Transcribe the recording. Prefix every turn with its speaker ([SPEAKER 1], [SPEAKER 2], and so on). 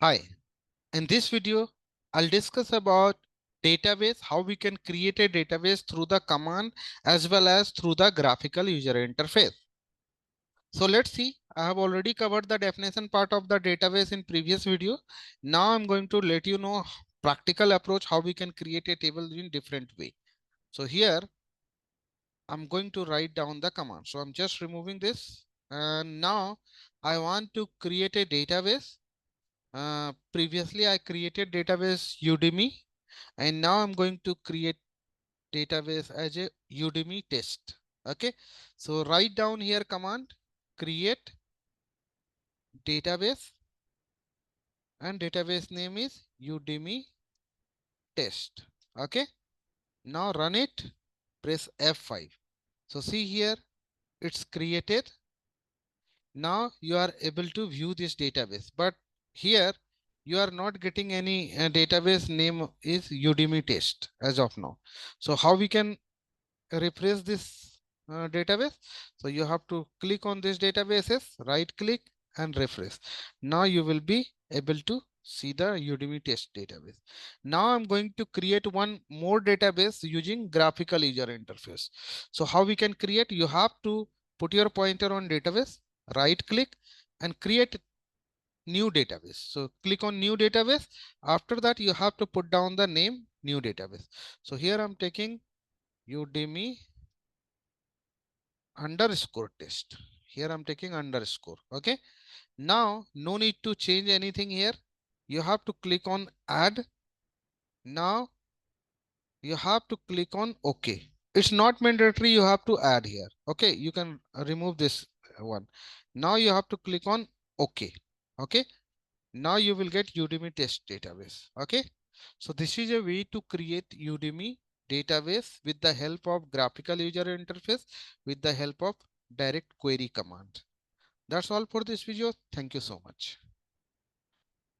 [SPEAKER 1] Hi, in this video, I'll discuss about database, how we can create a database through the command as well as through the graphical user interface. So let's see, I have already covered the definition part of the database in previous video. Now I'm going to let you know practical approach, how we can create a table in different way. So here, I'm going to write down the command. So I'm just removing this. And now I want to create a database. Previously, I created database Udemy, and now I'm going to create database as a Udemy test. Okay, so write down here command create database, and database name is Udemy test. Okay, now run it, press F5. So see here, it's created. Now you are able to view this database, but here you are not getting any database name is Udemy test as of now. So how we can refresh this database? So you have to click on this databases, right click and refresh. Now you will be able to see the Udemy test database. Now I'm going to create one more database using graphical user interface. So how we can create? You have to put your pointer on database, right click and create new database. So click on new database. After that, you have to put down the name new database. So here I'm taking Udemy underscore test. Here I'm taking underscore. Okay. Now no need to change anything here. You have to click on add. Now you have to click on OK. It's not mandatory you have to add here. Okay, you can remove this one. Now you have to click on OK. Okay, now you will get Udemy test database. Okay, so this is a way to create Udemy database with the help of graphical user interface, with the help of direct query command. That's all for this video. Thank you so much.